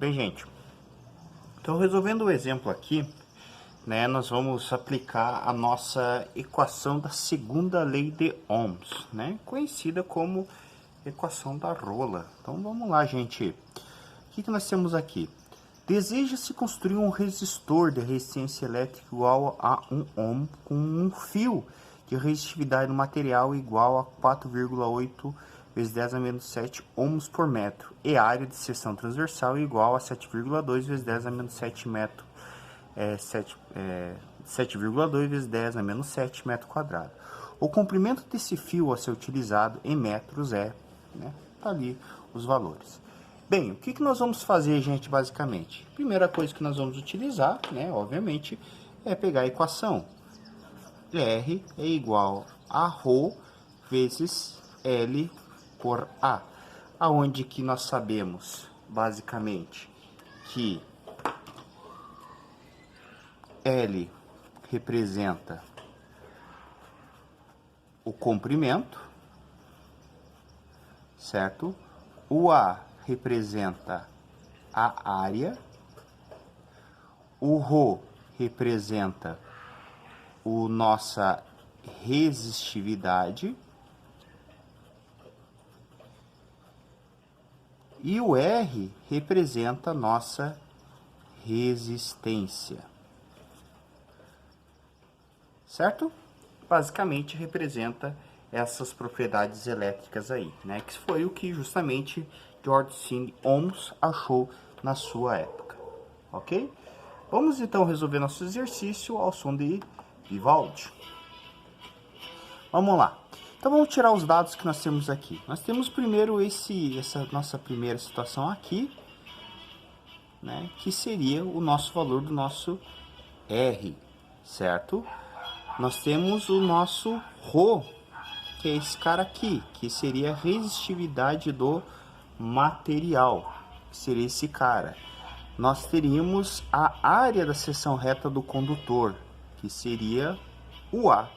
Bem, gente, então resolvendo o exemplo aqui, né, nós vamos aplicar a nossa equação da segunda lei de Ohms, né, conhecida como equação da rola. Então vamos lá, gente. O que nós temos aqui? Deseja-se construir um resistor de resistência elétrica igual a 1 ohm com um fio de resistividade do material igual a 4,8 vezes 10 a menos 7 ohms por metro e área de seção transversal igual a 7,2 vezes 10 a menos 7 metro, 7,2 vezes 10 a menos 7 metro quadrado. O comprimento desse fio a ser utilizado em metros é, né, tá ali os valores. Bem, o que nós vamos fazer, gente, basicamente? Primeira coisa que nós vamos utilizar, né, obviamente, é pegar a equação. R é igual a ρ vezes L por A. Aonde que nós sabemos, basicamente, que L representa o comprimento, certo? O A representa a área, o ρ representa a nossa resistividade e o R representa a nossa resistência, certo? Basicamente representa essas propriedades elétricas aí, né? Que foi o que justamente George C. Ohms achou na sua época, ok? Vamos então resolver nosso exercício ao som de Vivaldi. Vamos lá. Então vamos tirar os dados que nós temos aqui. Nós temos primeiro essa nossa primeira situação aqui, né? Que seria o nosso valor do nosso R, certo? Nós temos o nosso ρ, que é esse cara aqui, que seria a resistividade do material, que seria esse cara. Nós teríamos a área da seção reta do condutor, que seria o A,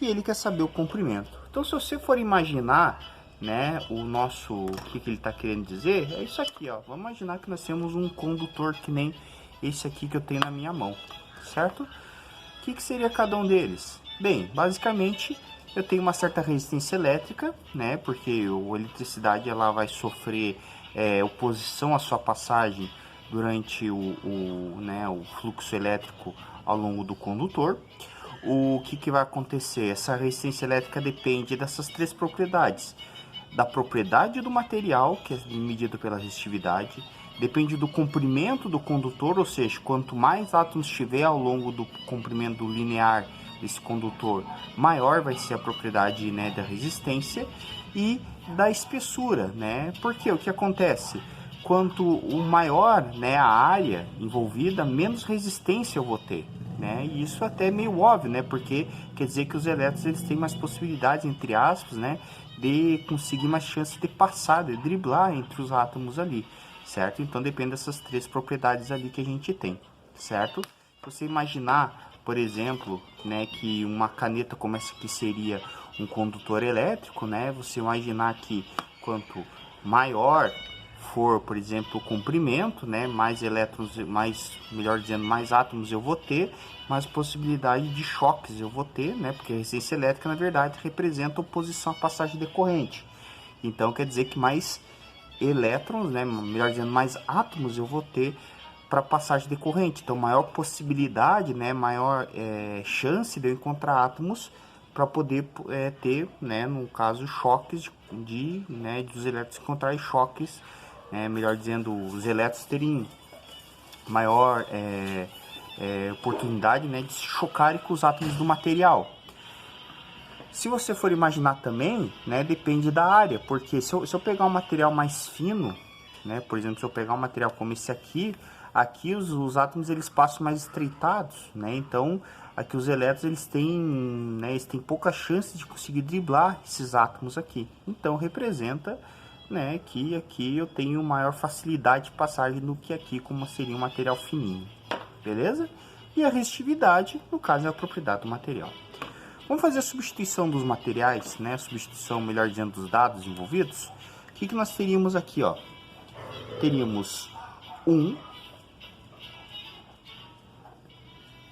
e ele quer saber o comprimento. Então, se você for imaginar, né, o que ele está querendo dizer, é isso aqui, ó. Vamos imaginar que nós temos um condutor que nem esse aqui que eu tenho na minha mão, certo? O que seria cada um deles? Bem, basicamente, eu tenho uma certa resistência elétrica, né, porque a eletricidade ela vai sofrer oposição à sua passagem durante o fluxo elétrico ao longo do condutor. O que vai acontecer? Essa resistência elétrica depende dessas três propriedades. Da propriedade do material, que é medida pela resistividade, depende do comprimento do condutor, ou seja, quanto mais átomos tiver ao longo do comprimento linear desse condutor, maior vai ser a propriedade, né, da resistência, e da espessura, né? Porque o que acontece? Quanto o maior, né, a área envolvida, menos resistência eu vou ter, né? E isso até é meio óbvio, né? Porque quer dizer que os elétrons eles têm mais possibilidades, entre aspas, né, de conseguir mais chance de passar, de driblar entre os átomos ali, certo? Então depende dessas três propriedades ali que a gente tem, certo? Se você imaginar, por exemplo, né, que uma caneta como essa aqui seria um condutor elétrico, né? Você imaginar que quanto maior for, por exemplo, o comprimento, né, mais elétrons, melhor dizendo, mais átomos eu vou ter, mais possibilidade de choques eu vou ter, né? Porque a resistência elétrica, na verdade, representa a oposição à passagem de corrente. Então, quer dizer que mais elétrons, né, melhor dizendo, mais átomos eu vou ter para passagem de corrente. Então, maior possibilidade, né, maior chance de eu encontrar átomos para poder ter, né, no caso, choques dos elétrons encontrarem choques, melhor dizendo, os elétrons terem maior oportunidade, né, de se chocarem com os átomos do material. Se você for imaginar também, né, depende da área, porque se eu pegar um material mais fino, né, por exemplo, se eu pegar um material como esse aqui os átomos eles passam mais estreitados, né, então aqui os elétrons eles têm pouca chance de conseguir driblar esses átomos aqui, então representa, né, que aqui eu tenho maior facilidade de passagem do que aqui, como seria um material fininho, beleza? E a resistividade, no caso, é a propriedade do material. Vamos fazer a substituição dos materiais, né? A substituição, melhor dizendo, dos dados envolvidos. O que nós teríamos aqui, ó? Teríamos 1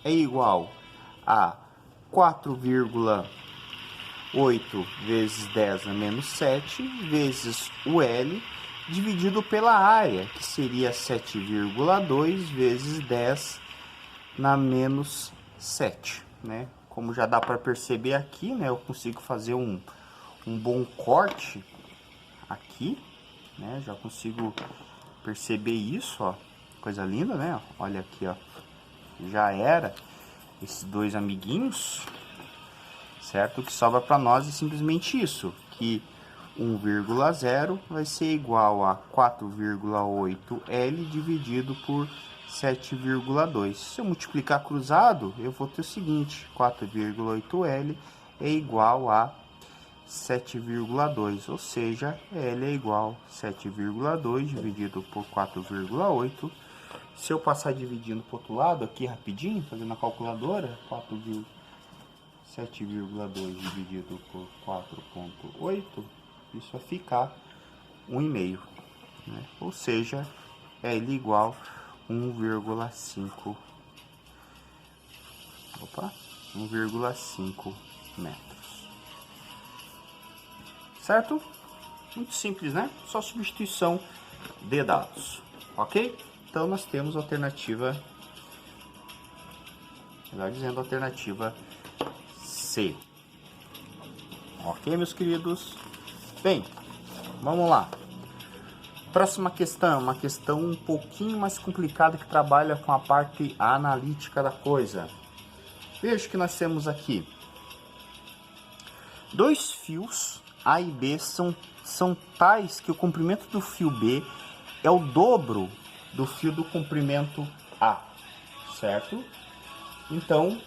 é igual a 4,8 vezes 10 a menos 7 vezes o L dividido pela área, que seria 7,2 vezes 10 na menos 7, né? Como já dá para perceber aqui, né? Eu consigo fazer um bom corte aqui, né? Já consigo perceber isso, ó. Coisa linda, né? Olha aqui, ó. Já era esses dois amiguinhos, certo? O que sobra para nós é simplesmente isso, que 1,0 vai ser igual a 4,8L dividido por 7,2. Se eu multiplicar cruzado, eu vou ter o seguinte, 4,8L é igual a 7,2, ou seja, L é igual a 7,2 dividido por 4,8. Se eu passar dividindo para o outro lado aqui rapidinho, fazendo a calculadora, 7,2 dividido por 4,8, isso vai ficar 1,5, né? Ou seja, L igual a 1,5 metros. Certo? Muito simples, né? Só substituição de dados, ok? Então nós temos a alternativa, melhor dizendo, a alternativa C. Ok, meus queridos? Bem, vamos lá. Próxima questão, uma questão um pouquinho mais complicada que trabalha com a parte analítica da coisa. Veja que nós temos aqui dois fios A e B são tais que o comprimento do fio B é o dobro do fio do comprimento A, certo? Então,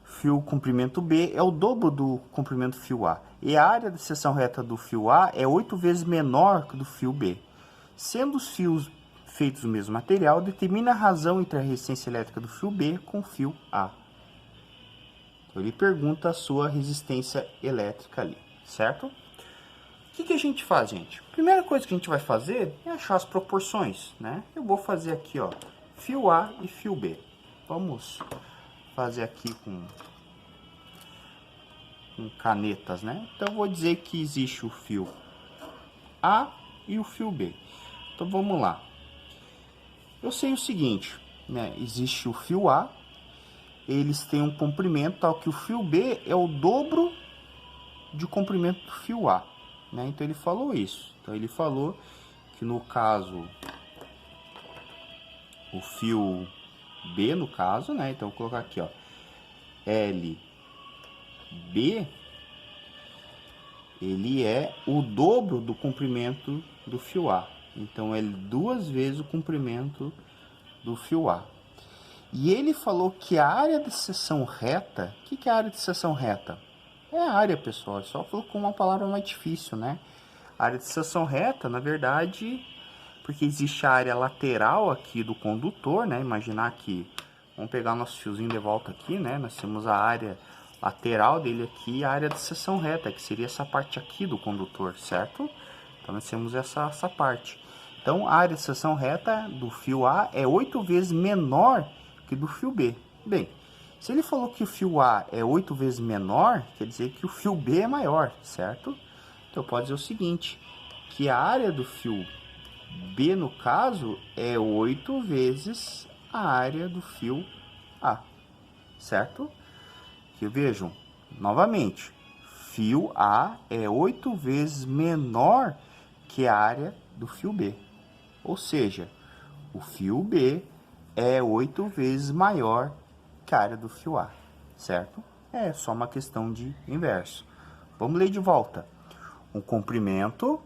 fio comprimento B é o dobro do comprimento fio A. E a área de seção reta do fio A é 8 vezes menor que do fio B. Sendo os fios feitos do mesmo material, determina a razão entre a resistência elétrica do fio B com o fio A. Então, ele pergunta a sua resistência elétrica ali, certo? O que a gente faz, gente? Primeira coisa que a gente vai fazer é achar as proporções, né? Eu vou fazer aqui, ó, fio A e fio B. Vamos fazer aqui com canetas, né? Então, eu vou dizer que existe o fio A e o fio B. Então, vamos lá. Eu sei o seguinte, né? Existe o fio A, eles têm um comprimento tal que o fio B é o dobro de comprimento do fio A, né? Então, ele falou isso. Então, ele falou que no caso, o fio B, no caso, né? Então, eu vou colocar aqui, ó, LB, ele é o dobro do comprimento do fio A. Então, é 2 vezes o comprimento do fio A. E ele falou que a área de seção reta... O que é a área de seção reta? É a área, pessoal. Só colocou uma palavra mais difícil, né? A área de seção reta, na verdade, porque existe a área lateral aqui do condutor, né? Imaginar que... Vamos pegar nosso fiozinho de volta aqui, né? Nós temos a área lateral dele aqui e a área de seção reta, que seria essa parte aqui do condutor, certo? Então, nós temos essa parte. Então, a área de seção reta do fio A é 8 vezes menor que do fio B. Bem, se ele falou que o fio A é 8 vezes menor, quer dizer que o fio B é maior, certo? Então, pode dizer o seguinte, que a área do fio B, no caso, é 8 vezes a área do fio A, certo? Aqui vejam, novamente, fio A é 8 vezes menor que a área do fio B. Ou seja, o fio B é 8 vezes maior que a área do fio A, certo? É só uma questão de inverso. Vamos ler de volta. O comprimento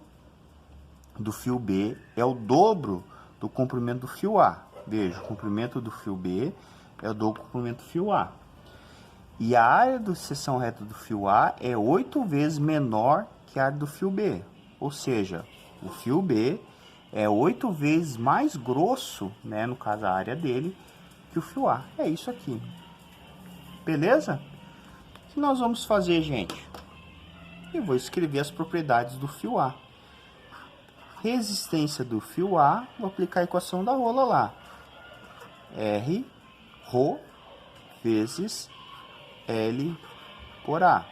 do fio B é o dobro do comprimento do fio A. Veja, o comprimento do fio B é o dobro do comprimento do fio A. E a área de seção reta do fio A é 8 vezes menor que a área do fio B. Ou seja, o fio B é 8 vezes mais grosso, né, no caso a área dele, que o fio A. É isso aqui. Beleza? O que nós vamos fazer, gente? Eu vou escrever as propriedades do fio A. resistência do fio A, vou aplicar a equação da rola lá. R, Rho, vezes L por A.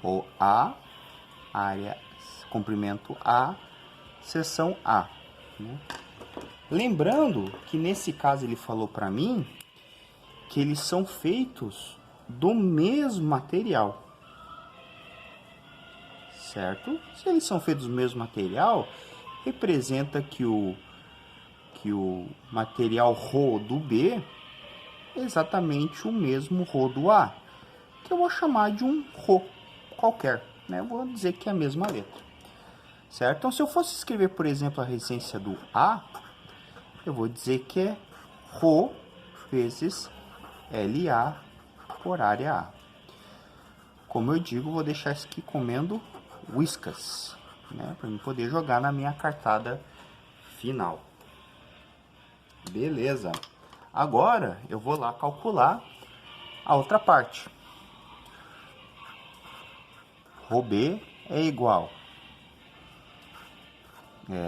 Rho A, área, comprimento A, seção A. Né? Lembrando que nesse caso ele falou para mim que eles são feitos do mesmo material. Certo? Se eles são feitos do mesmo material, representa que o material Rho do B é exatamente o mesmo Rho do A, que eu vou chamar de um Rho qualquer, né? Eu vou dizer que é a mesma letra, certo? Então, se eu fosse escrever, por exemplo, a resistência do A, eu vou dizer que é Rho vezes LA por área A. Como eu digo, vou deixar isso aqui comendo Whiskas, né, para eu poder jogar na minha cartada final. Beleza. Agora eu vou lá calcular a outra parte. Rho B é igual,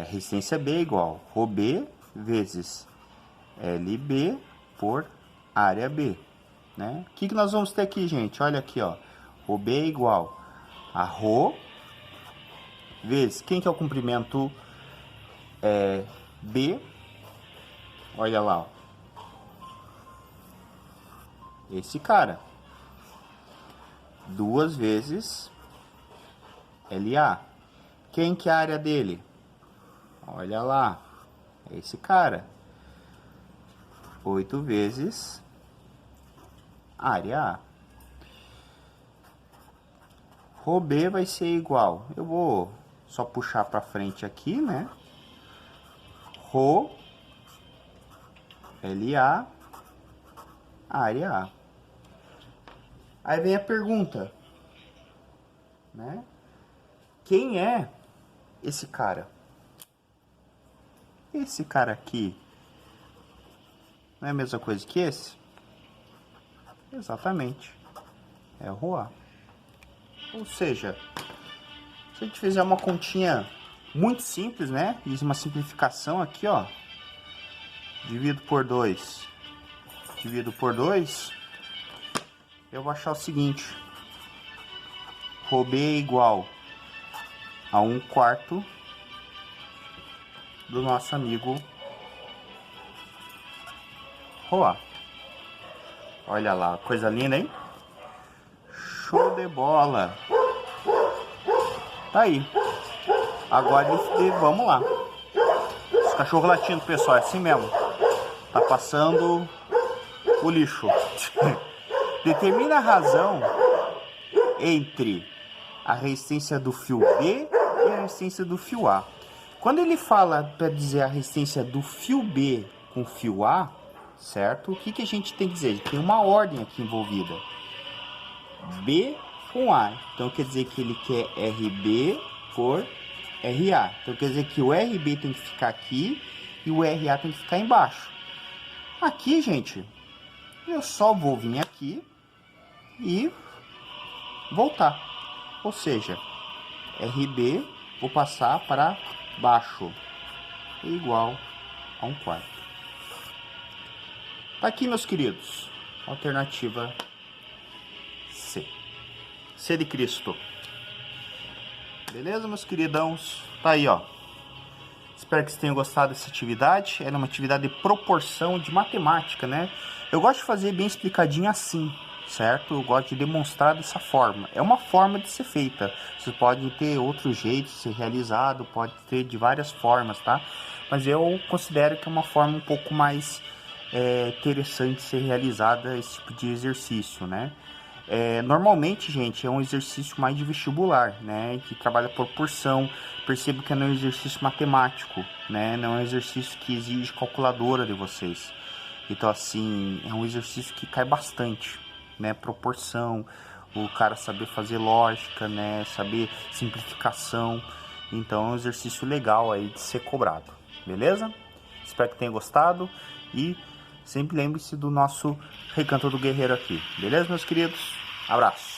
resistência B é igual Rho B vezes LB por área B, né? O que nós vamos ter aqui, gente? Olha aqui, ó. Rho B é igual a Rho vezes, quem que é o comprimento B? Olha lá, ó. Esse cara. 2 vezes LA. Quem que é a área dele? Olha lá. Esse cara. 8 vezes área A. Rho B vai ser igual. Eu vou só puxar para frente aqui, né? Rho LA área A. Aí vem a pergunta, né? Quem é esse cara? Esse cara aqui não é a mesma coisa que esse? Exatamente. É o Rho A. Ou seja, se a gente fizer uma continha muito simples, né? Fiz uma simplificação aqui, ó. Divido por 2. Divido por 2. Eu vou achar o seguinte. Rho B é igual a 1/4 do nosso amigo Rho A. Olha lá, coisa linda, hein? Show de bola! Tá aí. Agora vamos lá. Os cachorros latindo, pessoal, é assim mesmo. Tá passando o lixo. Determina a razão entre a resistência do fio B e a resistência do fio A. Quando ele fala para dizer a resistência do fio B com o fio A, certo? O que que a gente tem que dizer? Tem uma ordem aqui envolvida. B com A. Então quer dizer que ele quer RB por RA. Então quer dizer que o RB tem que ficar aqui e o RA tem que ficar embaixo. Aqui, gente, eu só vou vir aqui e voltar. Ou seja, RB vou passar para baixo, igual a 1/4. Tá aqui, meus queridos. Alternativa C. C de Cristo. Beleza, meus queridãos? Tá aí, ó. Espero que vocês tenham gostado dessa atividade. Ela é uma atividade de proporção de matemática, né? Eu gosto de fazer bem explicadinho assim, certo? Eu gosto de demonstrar dessa forma. É uma forma de ser feita. Você pode ter outro jeito de ser realizado, pode ter de várias formas, tá? Mas eu considero que é uma forma um pouco mais interessante de ser realizada esse tipo de exercício, né? Normalmente, gente, é um exercício mais de vestibular, né? Que trabalha por porção. Percebo que não é um exercício matemático, né? Não é um exercício que exige calculadora de vocês. Então, assim, é um exercício que cai bastante, né? Proporção, o cara saber fazer lógica, né? Saber simplificação. Então, é um exercício legal aí de ser cobrado, beleza? Espero que tenha gostado e sempre lembre-se do nosso Recanto do Guerreiro aqui, beleza, meus queridos? Abraço!